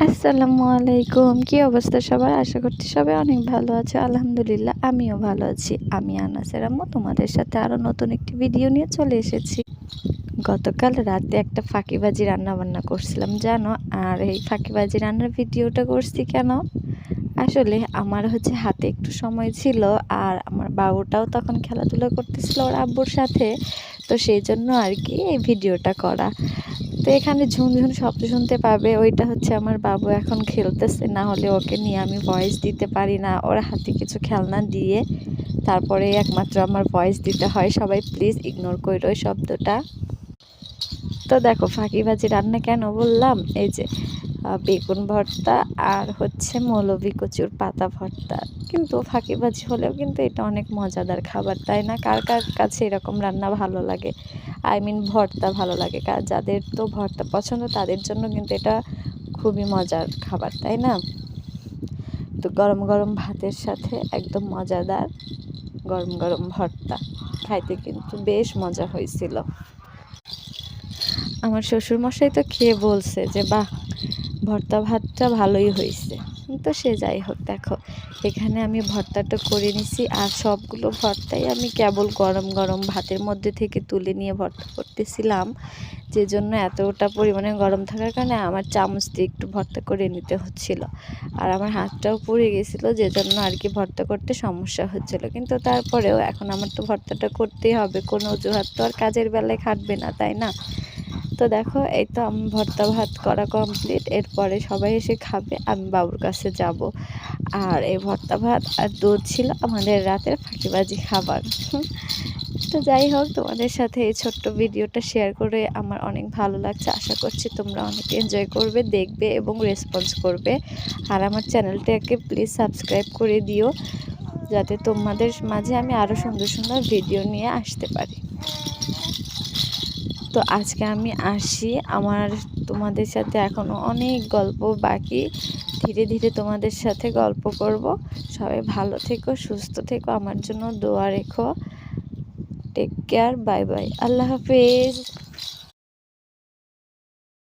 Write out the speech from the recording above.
আসসালামু আলাইকুম। কি অবস্থা সবার? আশা করছি সবাই অনেক ভালো আছে। আলহামদুলিল্লাহ আমিও ভালো আছি। আমি আনাসের আম্মু তোমাদের সাথে আরও নতুন একটি ভিডিও নিয়ে চলে এসেছি। গতকাল রাতে একটা ফাঁকিবাজি রান্নাবান্না করছিলাম জানো। আর এই ফাঁকিবাজি রান্নার ভিডিওটা করছি কেন? আসলে আমার হাতে একটু সময় ছিল, আর আমার বাবুটাও তখন খেলাধুলা করতেছিল ওর আব্বুর সাথে। তো সেই জন্য আর কি এই ভিডিওটা করা। তো এখানে ঝুনঝুন শব্দ শুনতে পাবে, ওইটা আমার বাবু এখন খেলতেছে, না হলে ওকে নিয়ে আমি ভয়েস দিতে পারি না। ওর হাতে কিছু খেলনা দিয়ে তারপরে একমাত্র আমার ভয়েস দিতে হয়। সবাই প্লিজ ইগনোর করো ওই শব্দটা। তো দেখো ফাঁকিবাজি রান্না কেন বললাম, এই যে বেগুন ভর্তা আর মৌলবি কচুর পাতা ভর্তা। কিন্তু ফাঁকিবাজি হলেও কিন্তু এটা অনেক মজাদার খাবার, তাই না? কার কার কাছে এরকম রান্না ভালো লাগে? ভর্তা ভালো লাগে, যাদের তো ভর্তা পছন্দ তাদের জন্য কিন্তু এটা খুবই মজার খাবার, তাই না? তো গরম গরম ভাতের সাথে একদম মজাদার গরম গরম ভর্তা খাইতে কিন্তু বেশ মজা হয়েছিল। আমার শ্বশুরমশাই তো খেয়ে বলছে যে বাহ, ভর্তা ভাতটা ভালোই হয়েছে। তো সে যাই হোক, দেখো এখানে আমি ভর্তাটা করে নিছি, আর সবগুলো ভর্তাই আমি কেবল গরম গরম ভাতের মধ্যে থেকে তুলে নিয়ে ভর্তা করতেছিলাম। যে জন্য এতটা পরিমাণে গরম থাকার কারণে আমার চামচ দিয়ে একটু ভর্তা করে নিতে হচ্ছিল, আর আমার হাতটাও পুড়ে গেছিলো, যে জন্য আর কি ভর্তা করতে সমস্যা হচ্ছিল। কিন্তু তারপরেও এখন আমার তো ভর্তাটা করতেই হবে, কোনো অজুহাত তো আর কাজের বেলায় খাটবে না, তাই না? তো দেখো এই তো আমি ভর্তা ভাত করা কমপ্লিট, এরপরে সবাই এসে খাবে, আমি বাবুর কাছে যাব। আর এই ভর্তা ভাত আর দুধ ছিল আমাদের রাতের ফাঁকিবাজি খাবার। তো যাই হোক, তোমাদের সাথে এই ছোট্ট ভিডিওটা শেয়ার করে আমার অনেক ভালো লাগছে। আশা করছি তোমরা অনেক এনজয় করবে, দেখবে এবং রেসপন্স করবে। আর আমার চ্যানেলটাকে প্লিজ সাবস্ক্রাইব করে দিও, যাতে তোমাদের মাঝে আমি আরও সুন্দর সুন্দর ভিডিও নিয়ে আসতে পারি। তো আজকে আমি আসি, তোমাদের সাথে এখনও অনেক গল্প বাকি। ধীরে ধীরে তোমাদের সাথে গল্প করব। সবাই ভালো থেকো, সুস্থ থেকো, আমার জন্য দোয়া রেখো। টেক কেয়ার, বাই বাই, আল্লাহ হাফেজ।